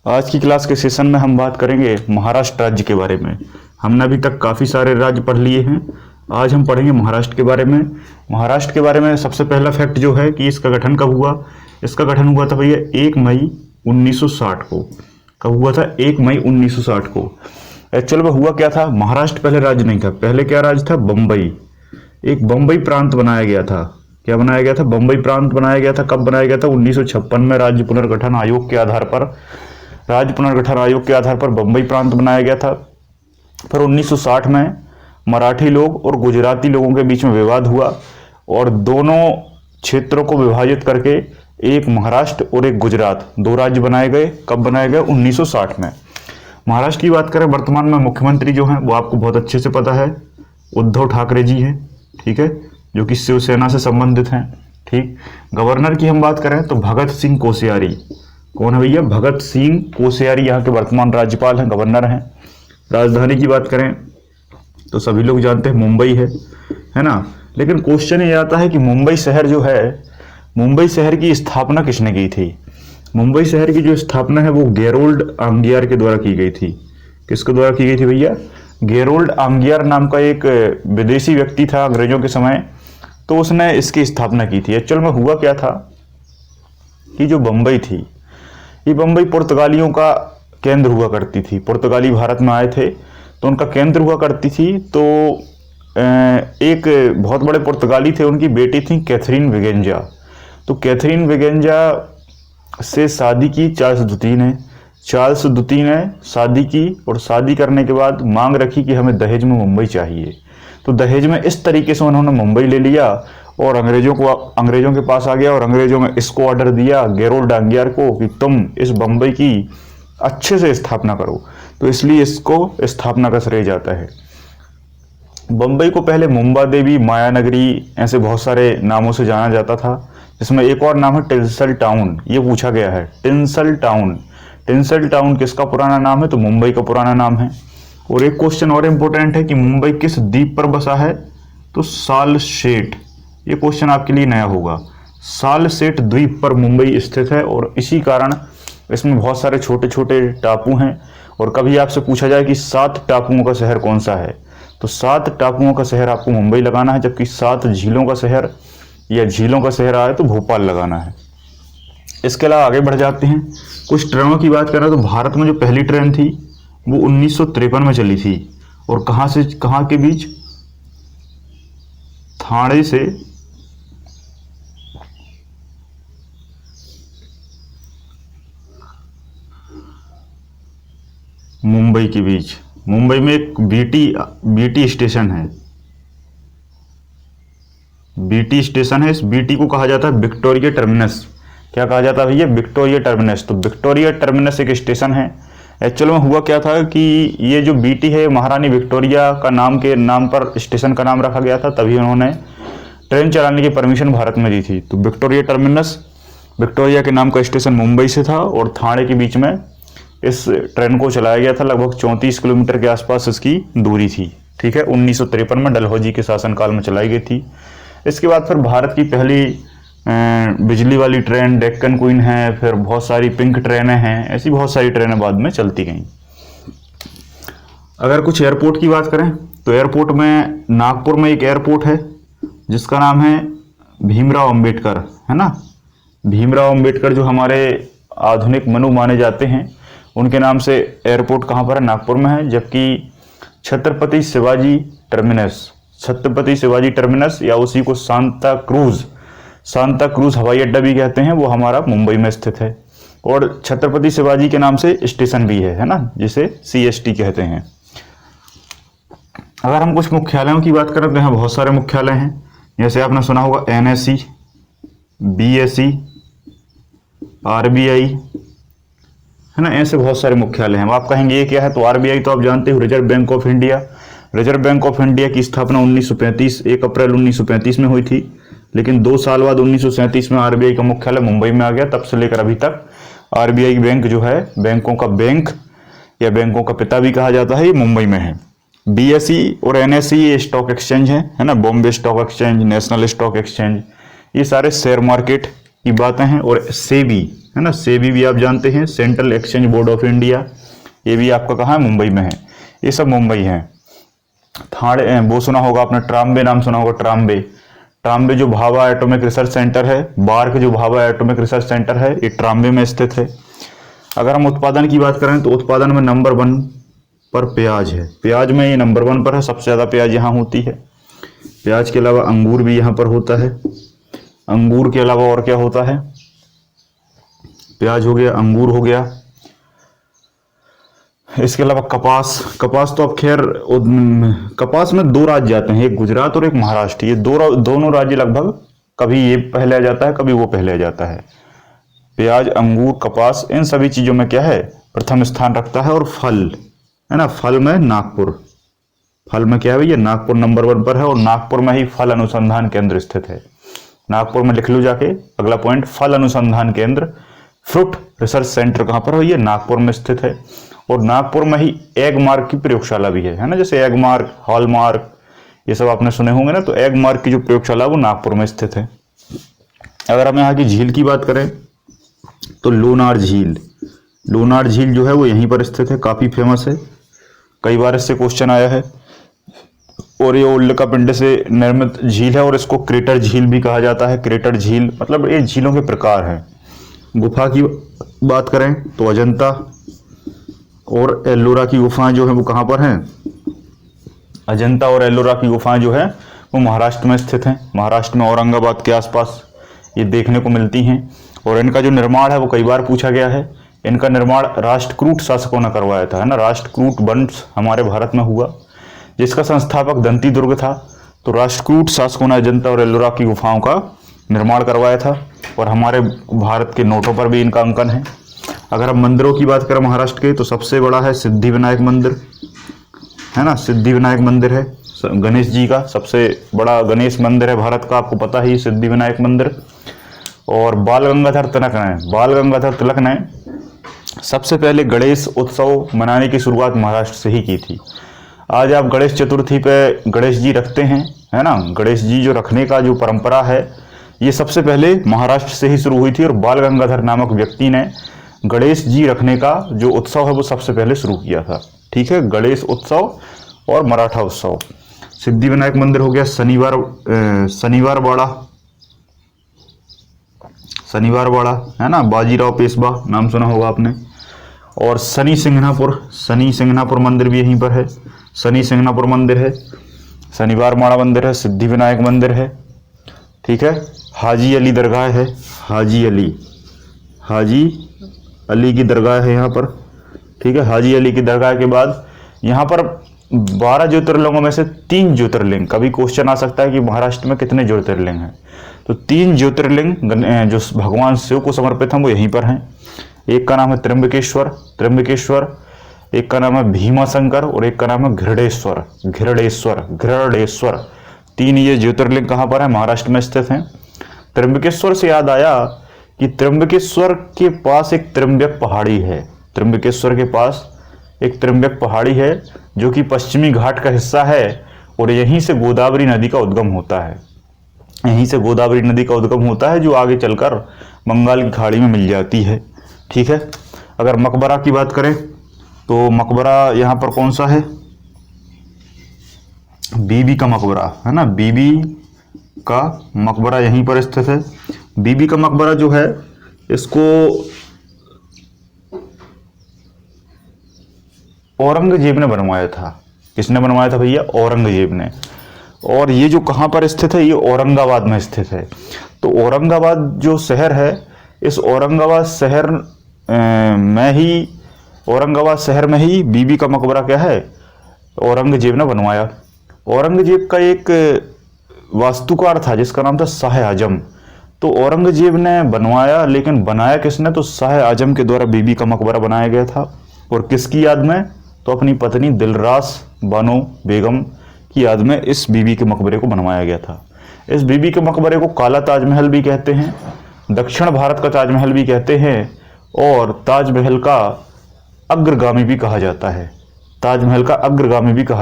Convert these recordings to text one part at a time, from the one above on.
आज की क्लास के सेशन में हम बात करेंगे महाराष्ट्र राज्य के बारे में। हमने अभी तक काफ़ी सारे राज्य पढ़ लिए हैं। आज हम पढ़ेंगे महाराष्ट्र के बारे में। महाराष्ट्र के बारे में सबसे पहला फैक्ट जो है कि इसका गठन कब हुआ। इसका गठन हुआ था भैया 1 मई 1960 को। कब हुआ था? 1 मई 1960 को। एक्चुअल में हुआ क्या था, महाराष्ट्र पहले राज्य नहीं था। पहले क्या राज्य था? बम्बई। एक बम्बई प्रांत बनाया गया था। क्या बनाया गया था? बम्बई प्रांत बनाया गया था। कब बनाया गया था? 1956 में राज्य पुनर्गठन आयोग के आधार पर बम्बई प्रांत बनाया गया था। फिर 1960 में मराठी लोग और गुजराती लोगों के बीच में विवाद हुआ और दोनों क्षेत्रों को विभाजित करके एक महाराष्ट्र और एक गुजरात, दो राज्य बनाए गए। कब बनाए गए? 1960 में। महाराष्ट्र की बात करें, वर्तमान में मुख्यमंत्री जो हैं वो आपको बहुत अच्छे से पता है, उद्धव ठाकरे जी हैं, ठीक है, जो कि शिवसेना से संबंधित हैं। ठीक। गवर्नर की हम बात करें तो भगत सिंह कोश्यारी। कौन है भैया? भगत सिंह कोश्यारी यहाँ के वर्तमान राज्यपाल हैं, गवर्नर हैं। राजधानी की बात करें तो सभी लोग जानते हैं मुंबई है ना। लेकिन क्वेश्चन ये आता है कि मुंबई शहर जो है, मुंबई शहर की स्थापना किसने की थी? मुंबई शहर की जो स्थापना है वो गेरोल्ड आंगियार के द्वारा की गई थी। किसके द्वारा की गई थी भैया? गेरोल्ड आंगियार नाम का एक विदेशी व्यक्ति था अंग्रेजों के समय, तो उसने इसकी स्थापना की थी। एक्चुअल में हुआ क्या था कि जो बम्बई थी, ये बम्बई पुर्तगालियों का केंद्र हुआ करती थी। पुर्तगाली भारत में आए थे तो उनका केंद्र हुआ करती थी। तो एक बहुत बड़े पुर्तगाली थे, उनकी बेटी थी कैथरीन विगेंजा। तो कैथरीन विगेंजा से शादी की चार्ल्स द्वितीय ने शादी की और शादी करने के बाद मांग रखी कि हमें दहेज में मुंबई चाहिए। तो दहेज में इस तरीके से उन्होंने मुंबई ले लिया और अंग्रेजों के पास आ गया और अंग्रेजों ने इसको ऑर्डर दिया गेरोल्ड आंगियार को कि तुम इस बम्बई की अच्छे से स्थापना करो। तो इसलिए इसको स्थापना का श्रेय जाता है। बम्बई को पहले मुंबा देवी, माया नगरी, ऐसे बहुत सारे नामों से जाना जाता था, जिसमें एक और नाम है टिंसल टाउन। ये पूछा गया है, टिंसल टाउन किसका पुराना नाम है? तो मुंबई का पुराना नाम है। और एक क्वेश्चन और इम्पोर्टेंट है कि मुंबई किस द्वीप पर बसा है? तो सालसेट। ये क्वेश्चन आपके लिए नया होगा। सालसेट द्वीप पर मुंबई स्थित है और इसी कारण इसमें बहुत सारे छोटे छोटे टापू हैं। और कभी आपसे पूछा जाए कि 7 टापुओं का शहर कौन सा है, तो 7 टापुओं का शहर आपको मुंबई लगाना है, जबकि 7 झीलों का शहर या झीलों का शहर आए तो भोपाल लगाना है। इसके अलावा आगे बढ़ जाते हैं। कुछ ट्रेनों की बात करें तो भारत में जो पहली ट्रेन थी वो 1953 में चली थी। और कहाँ से कहाँ के बीच? ठाणे से मुंबई के बीच। मुंबई में एक बीटी स्टेशन है। बीटी स्टेशन है। इस बीटी को कहा जाता है विक्टोरिया टर्मिनस। क्या कहा जाता है भैया? Victoria terminus. तो विक्टोरिया टर्मिनस एक स्टेशन है। एक्चुअल में हुआ क्या था कि ये जो बीटी है, महारानी विक्टोरिया का नाम पर स्टेशन का नाम रखा गया था, तभी उन्होंने ट्रेन चलाने की परमिशन भारत में दी थी। तो विक्टोरिया टर्मिनस, विक्टोरिया के नाम का स्टेशन मुंबई से था और ठाणे के बीच में इस ट्रेन को चलाया गया था। लगभग 34 किलोमीटर के आसपास इसकी दूरी थी। ठीक है, 1953 में डलहौजी के शासनकाल में चलाई गई थी। इसके बाद फिर भारत की पहली बिजली वाली ट्रेन डेक्कन क्वीन है, फिर बहुत सारी पिंक ट्रेनें हैं, ऐसी बहुत सारी ट्रेनें बाद में चलती गईं। अगर कुछ एयरपोर्ट की बात करें तो एयरपोर्ट में नागपुर में एक एयरपोर्ट है जिसका नाम है भीमराव अंबेडकर, है ना। भीमराव अंबेडकर जो हमारे आधुनिक मनु माने जाते हैं, उनके नाम से एयरपोर्ट कहाँ पर है? नागपुर में है। जबकि छत्रपति शिवाजी टर्मिनस या उसी को सांता क्रूज हवाई अड्डा भी कहते हैं, वो हमारा मुंबई में स्थित है। और छत्रपति शिवाजी के नाम से स्टेशन भी है ना, जिसे CST कहते हैं। अगर हम कुछ मुख्यालयों की बात करें तो यहाँ बहुत सारे मुख्यालय हैं। जैसे आपने सुना होगा NSE, BSE, RBI, है ना, ऐसे बहुत सारे मुख्यालय हैं। आप कहेंगे ये क्या है? तो RBI तो आप जानते हो, reserve bank of India. Reserve bank of India की स्थापना 1 अप्रैल 1935 में हुई थी। लेकिन 2 साल बाद 1937 में RBI का मुख्यालय मुंबई में आ गया। तब से लेकर अभी तक RBI बैंक जो है, बैंकों का बैंक या बैंकों का पिता भी कहा जाता है, ये मुंबई में है। BSE और NSE ये स्टॉक एक्सचेंज है ना, Bombay stock exchange, national stock exchange, ये सारे शेयर मार्केट की बातें हैं। और सेबी, है ना। सेबी भी आप जानते हैं, central exchange board of India, ये भी आपका कहाँ है, मुंबई में है। ये सब मुंबई है। थाने वो सुना होगा आपने, ट्राम्बे नाम सुना होगा, ट्राम्बे। ट्राम्बे जो भाभा एटॉमिक रिसर्च सेंटर है, बार्क जो भाभा एटॉमिक रिसर्च सेंटर है, ये ट्राम्बे में स्थित है। अगर हम उत्पादन की बात करें तो उत्पादन में नंबर 1 पर प्याज है। प्याज में ये नंबर 1 पर है, सबसे ज़्यादा प्याज यहाँ होती है। प्याज के अलावा अंगूर भी यहाँ पर होता है। अंगूर के अलावा और क्या होता है, प्याज हो गया, अंगूर हो गया, इसके अलावा कपास। कपास तो अब खैर कपास में 2 राज्य आते हैं, एक गुजरात और एक महाराष्ट्र। ये दोनों राज्य लगभग कभी ये पहले आ जाता है, कभी वो पहले आ जाता है। प्याज, अंगूर, कपास, इन सभी चीजों में क्या है, प्रथम स्थान रखता है। और फल है ना, फल में नागपुर, फल में क्या है भैया, नागपुर नंबर 1 पर है। और नागपुर में ही फल अनुसंधान केंद्र स्थित है। नागपुर में लिख लो जाके अगला पॉइंट, फल अनुसंधान केंद्र, फ्रूट रिसर्च सेंटर कहां पर है, ये नागपुर में स्थित है। और नागपुर में ही एग मार्क की प्रयोगशाला भी है ना, जैसे एग मार्क, हॉल मार्क, ये सब आपने सुने होंगे ना। तो एग मार्क की जो प्रयोगशाला है वो नागपुर में स्थित है। अगर हम यहाँ की झील की बात करें तो लोनार झील, लोनार झील जो है वो यहीं पर स्थित है, काफी फेमस है, कई बार इससे क्वेश्चन आया है। और ये उल्का पिंड से निर्मित झील है और इसको क्रेटर झील भी कहा जाता है। क्रेटर झील मतलब ये झीलों के प्रकार हैं। गुफा की बात करें तो अजंता और एलोरा की गुफाएं जो है वो कहाँ पर हैं, अजंता और एलोरा की गुफाएं जो है वो महाराष्ट्र में स्थित हैं। महाराष्ट्र में औरंगाबाद के आसपास ये देखने को मिलती हैं। और इनका जो निर्माण है वो कई बार पूछा गया है। इनका निर्माण राष्ट्रकूट शासकों ने करवाया था, है ना। राष्ट्रकूट वंश हमारे भारत में हुआ, जिसका संस्थापक दंती दुर्ग था। तो राष्ट्रकूट शासकों ने अजंता और एलोरा की गुफाओं का निर्माण करवाया था। और हमारे भारत के नोटों पर भी इनका अंकन है। अगर हम मंदिरों की बात करें महाराष्ट्र के, तो सबसे बड़ा है सिद्धि विनायक मंदिर, है ना। सिद्धि विनायक मंदिर है गणेश जी का, सबसे बड़ा गणेश मंदिर है भारत का, आपको पता ही, सिद्धि विनायक मंदिर। और बाल गंगाधर तिलक ने सबसे पहले गणेश उत्सव मनाने की शुरुआत महाराष्ट्र से ही की थी। आज आप गणेश चतुर्थी पे गणेश जी रखते हैं, है ना। गणेश जी जो रखने का जो परंपरा है ये सबसे पहले महाराष्ट्र से ही शुरू हुई थी। और बाल गंगाधर नामक व्यक्ति ने गणेश जी रखने का जो उत्सव है वो सबसे पहले शुरू किया था। ठीक है, गणेश उत्सव और मराठा उत्सव। सिद्धि विनायक मंदिर हो गया, शनिवार बाड़ा, है ना। बाजीराव पेशवा नाम सुना होगा आपने। और शनि सिंघनापुर मंदिर भी यहीं पर है, शनि सिंघनापुर मंदिर है, शनिवार बाड़ा मंदिर है, सिद्धि विनायक मंदिर है। ठीक है, हाजी अली दरगाह है, हाजी अली की दरगाह है यहाँ पर। ठीक है, हाजी अली की दरगाह के बाद यहाँ पर 12 ज्योतिर्लिंगों में से 3 ज्योतिर्लिंग, कभी क्वेश्चन आ सकता है कि महाराष्ट्र में कितने ज्योतिर्लिंग हैं, तो 3 ज्योतिर्लिंग जो भगवान शिव को समर्पित हैं वो यहीं पर हैं। एक का नाम है त्र्यंबकेश्वर, एक का नाम है भीमाशंकर और एक का नाम है घृणेश्वर। 3 ये ज्योतिर्लिंग कहाँ पर है, महाराष्ट्र में स्थित हैं। त्र्यंबकेश्वर से याद आया कि त्र्यंबकेश्वर के पास एक त्र्यंबक पहाड़ी है। त्र्यंबकेश्वर के पास एक त्र्यंबक पहाड़ी है जो कि पश्चिमी घाट का हिस्सा है। और यहीं से गोदावरी नदी का उद्गम होता है, जो आगे चलकर बंगाल की खाड़ी में मिल जाती है। ठीक है, अगर मकबरा की बात करें तो मकबरा यहाँ पर कौन सा है, बीबी का मकबरा, है ना। बीबी का मकबरा यहीं पर स्थित है। बीबी का मकबरा जो है इसको औरंगजेब ने बनवाया था। किसने बनवाया था भैया, औरंगजेब ने। और ये जो कहाँ पर स्थित है, ये औरंगाबाद में स्थित है। तो औरंगाबाद जो शहर है, इस औरंगाबाद शहर में ही बीबी का मकबरा क्या है, औरंगजेब ने बनवाया। औरंगजेब का एक वास्तुकार था जिसका नाम था शाह आजम। तो औरंगजेब ने बनवाया, लेकिन बनाया किसने, तो शाह आजम के द्वारा बीबी का मकबरा बनाया गया था। और किसकी याद में, तो अपनी पत्नी दिलरास बानो बेगम की याद में इस बीबी के मकबरे को बनवाया गया था। इस बीबी के मकबरे को काला ताजमहल भी कहते हैं, दक्षिण भारत का ताजमहल भी कहते हैं, और ताजमहल का अग्रगामी भी कहा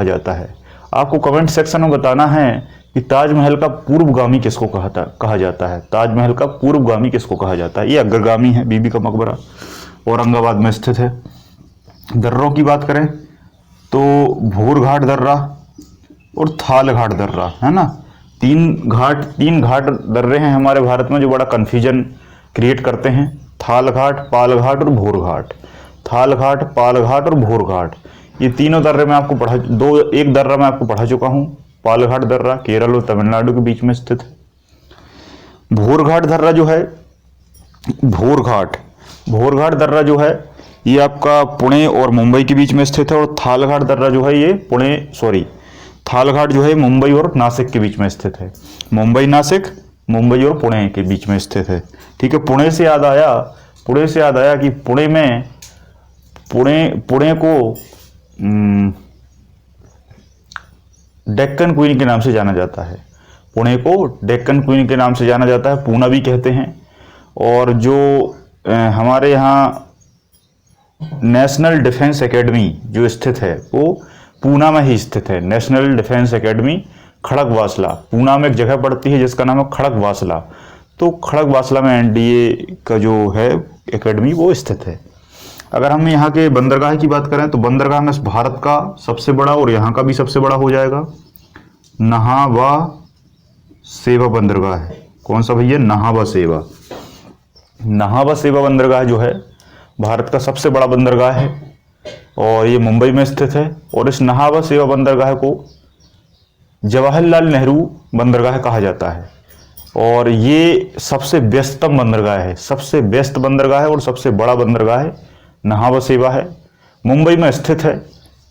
जाता है। आपको कमेंट सेक्शन में बताना है कि ताजमहल का पूर्वगामी किसको कहा जाता है? ताजमहल का पूर्वगामी किसको कहा जाता है? ये अग्रगामी है, बीबी का मकबरा, औरंगाबाद में स्थित है। दर्रों की बात करें तो भूर घाट दर्रा और थाल घाट दर्रा, है ना। तीन घाट दर्रे हैं हमारे भारत में जो बड़ा कन्फ्यूजन क्रिएट करते हैं। थाल घाट, पाल घाट और भूर घाट। थाल घाट, पाल घाट और भूर घाट, ये तीनों दर्रे मैं आपको एक दर्रा मैं आपको पढ़ा चुका हूँ। पाल घाट दर्रा केरल और तमिलनाडु के बीच में स्थित है। भूर घाट दर्रा जो है, भूर घाट दर्रा जो है ये आपका पुणे और मुंबई के बीच में स्थित है। और थाल घाट दर्रा जो है ये थाल घाट जो है मुंबई और नासिक के बीच में स्थित है। मुंबई और पुणे के बीच में स्थित है। ठीक है। पुणे से याद आया कि पुणे को डेक्कन क्वीन के नाम से जाना जाता है। पुणे को डेक्कन क्वीन के नाम से जाना जाता है, पूना भी कहते हैं। और जो हमारे यहाँ नेशनल डिफेंस एकेडमी जो स्थित है वो पूना में ही स्थित है। National defence academy Khadakwasla, Poona में एक जगह पड़ती है जिसका नाम है खड़गवासला। तो खड़गवासला में एनडीए का जो है एकेडमी वो स्थित है। अगर हम यहाँ के बंदरगाह की बात करें तो बंदरगाह में भारत का सबसे बड़ा और यहाँ का भी सबसे बड़ा हो जाएगा नहावा सेवा बंदरगाह है। कौन सा भैया? नहावा सेवा बंदरगाह जो है भारत का सबसे बड़ा बंदरगाह है और ये मुंबई में स्थित है। और इस नहावा सेवा बंदरगाह को जवाहरलाल नेहरू बंदरगाह कहा जाता है। और ये सबसे व्यस्ततम बंदरगाह है, सबसे व्यस्त बंदरगाह है और सबसे बड़ा बंदरगाह है, नहावा सेवा है। मुंबई में स्थित है,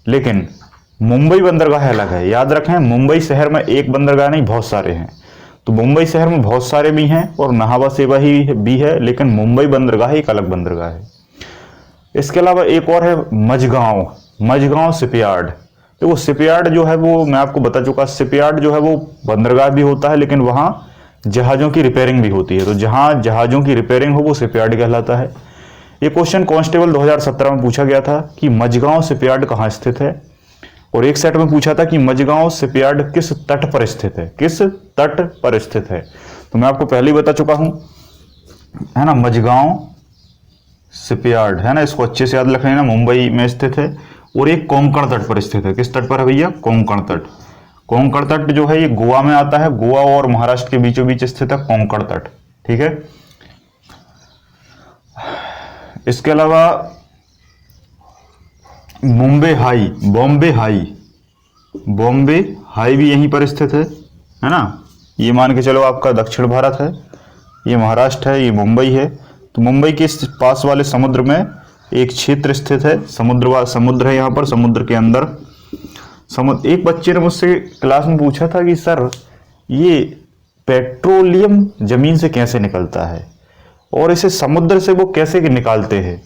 लेकिन मुंबई बंदरगाह अलग है। याद रखें, मुंबई शहर में एक बंदरगाह नहीं, बहुत सारे हैं। तो मुंबई शहर में बहुत सारे भी हैं और नहावा सेवा ही भी है, लेकिन मुंबई बंदरगाह एक अलग बंदरगाह है। इसके अलावा एक और है मझगांव शिपयार्ड। तो वो शिपयार्ड जो है वो मैं आपको बता चुका, शिपयार्ड जो है वो बंदरगाह भी होता है, लेकिन वहाँ जहाज़ों की रिपेयरिंग भी होती है। तो जहाँ जहाज़ों की रिपेयरिंग हो वो शिपयार्ड कहलाता है। ये क्वेश्चन कांस्टेबल 2017 में पूछा गया था कि मझगांव शिपयार्ड कहाँ स्थित है। और एक सेट में पूछा था कि मझगांव शिपयार्ड किस तट पर स्थित है। तो मैं आपको पहले ही बता चुका हूँ, है ना, मझगांव शिपयार्ड, है ना, इसको अच्छे से याद रख लेना, मुंबई में स्थित है और एक कोंकण तट पर स्थित है। किस तट पर है भैया? कोंकण तट जो है ये गोवा में आता है। गोवा और महाराष्ट्र के बीचों बीच स्थित है कोंकण तट। ठीक है। इसके अलावा बॉम्बे हाई भी यहीं पर स्थित है ना। ये मान के चलो आपका दक्षिण भारत है, ये महाराष्ट्र है, ये मुंबई है। तो मुंबई के पास वाले समुद्र में एक क्षेत्र स्थित है, समुद्र है यहाँ पर, समुद्र के अंदर एक बच्चे ने मुझसे क्लास में पूछा था कि सर ये पेट्रोलियम जमीन से कैसे निकलता है और इसे समुद्र से वो कैसे निकालते हैं।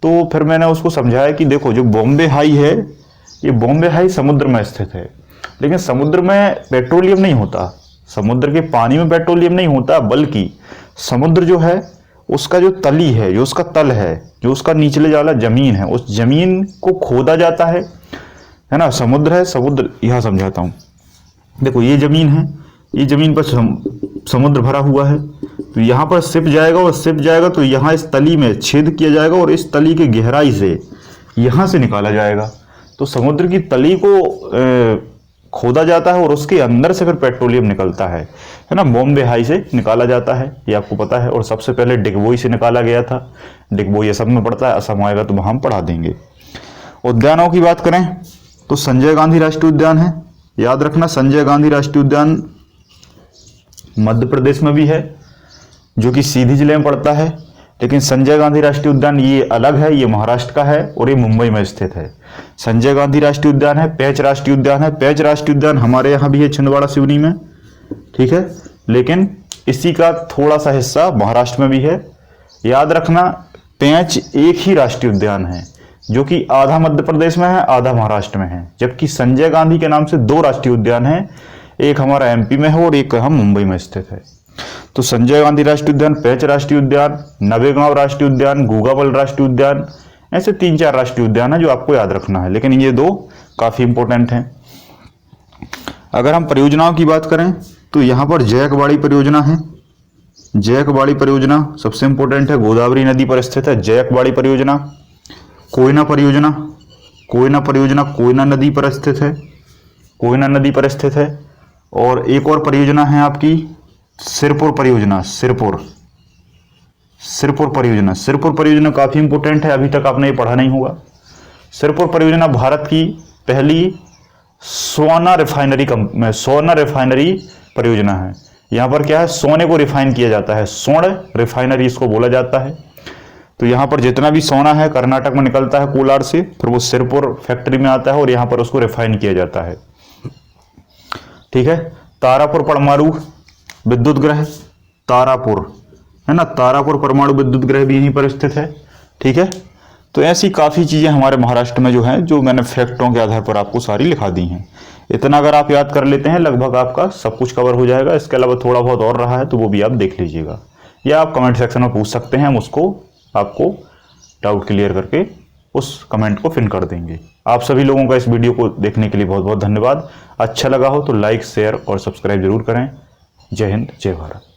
तो फिर मैंने उसको समझाया कि देखो, जो बॉम्बे हाई है ये बॉम्बे हाई समुद्र में स्थित है, लेकिन समुद्र में पेट्रोलियम नहीं होता, समुद्र के पानी में पेट्रोलियम नहीं होता, बल्कि समुद्र जो है उसका जो तली है, जो उसका तल है, जो उसका निचले वाला जमीन है, उस जमीन को खोदा जाता है ना। समुद्र यहाँ समझाता हूँ। देखो ये जमीन है, ये जमीन पर समुद्र भरा हुआ है। तो यहाँ पर सिप जाएगा तो यहाँ इस तली में छेद किया जाएगा और इस तली की गहराई से यहाँ से निकाला जाएगा। तो समुद्र की तली को खोदा जाता है और उसके अंदर से फिर पेट्रोलियम निकलता है ना। बॉम्बे हाई से निकाला जाता है, ये आपको पता है। और सबसे पहले डिगबोई से निकाला गया था। डिगबोई असम में पड़ता है, असम आएगा तो हम पढ़ा देंगे। उद्यानों की बात करें तो संजय गांधी राष्ट्रीय उद्यान है। याद रखना, संजय गांधी राष्ट्रीय उद्यान मध्य प्रदेश में भी है, जो कि सीधी जिले में पड़ता है। लेकिन संजय गांधी राष्ट्रीय उद्यान ये अलग है, ये महाराष्ट्र का है और ये मुंबई में स्थित है। संजय गांधी राष्ट्रीय उद्यान है, पेंच राष्ट्रीय उद्यान है। पेंच राष्ट्रीय उद्यान हमारे यहाँ भी है, छिंदवाड़ा सिवनी में। ठीक है, लेकिन इसी का थोड़ा सा हिस्सा महाराष्ट्र में भी है। याद रखना, पेंच एक ही राष्ट्रीय उद्यान है, जो कि आधा मध्य प्रदेश में है, आधा महाराष्ट्र में है। जबकि संजय गांधी के नाम से 2 राष्ट्रीय उद्यान है, एक हमारा एमपी में है और एक हम मुंबई में स्थित है। तो संजय गांधी राष्ट्रीय उद्यान, पेंच राष्ट्रीय उद्यान, नवेगांव राष्ट्रीय उद्यान, गूगाबल राष्ट्रीय उद्यान, ऐसे 3-4 राष्ट्रीय उद्यान है जो आपको याद रखना है, लेकिन ये 2 काफी इंपॉर्टेंट हैं। अगर हम परियोजनाओं की बात करें तो यहाँ पर जयकवाड़ी परियोजना है। जयकवाड़ी परियोजना सबसे इंपॉर्टेंट है, गोदावरी नदी पर स्थित है जयकवाड़ी परियोजना। कोयना परियोजना, कोयना परियोजना कोयना नदी पर स्थित है, कोयना नदी पर स्थित है। और एक और परियोजना है आपकी सिरपुर परियोजना, सिरपुर परियोजना। सिरपुर परियोजना काफी इंपॉर्टेंट है, अभी तक आपने ये पढ़ा नहीं होगा। सिरपुर परियोजना भारत की पहली सोना रिफाइनरी परियोजना है। यहाँ पर क्या है, सोने को रिफाइन किया जाता है, स्वर्ण रिफाइनरी इसको बोला जाता है। तो यहाँ पर जितना भी सोना है कर्नाटक में निकलता है कोलार से, फिर वो सिरपुर फैक्ट्री में आता है और यहाँ पर उसको रिफाइन किया जाता है। ठीक है। तारापुर परमाणु विद्युत ग्रह, तारापुर है ना, तारापुर परमाणु विद्युत ग्रह भी यहीं पर स्थित है। ठीक है। तो ऐसी काफ़ी चीज़ें हमारे महाराष्ट्र में जो हैं, जो मैंने फैक्टों के आधार पर आपको सारी लिखा दी हैं। इतना अगर आप याद कर लेते हैं लगभग आपका सब कुछ कवर हो जाएगा। इसके अलावा थोड़ा बहुत और रहा है तो वो भी आप देख लीजिएगा, या आप कमेंट सेक्शन में पूछ सकते हैं, हम उसको आपको डाउट क्लियर करके उस कमेंट को फिन कर देंगे। आप सभी लोगों का इस वीडियो को देखने के लिए बहुत बहुत धन्यवाद। अच्छा लगा हो तो लाइक, शेयर और सब्सक्राइब जरूर करें। जय हिंद, जय भारत।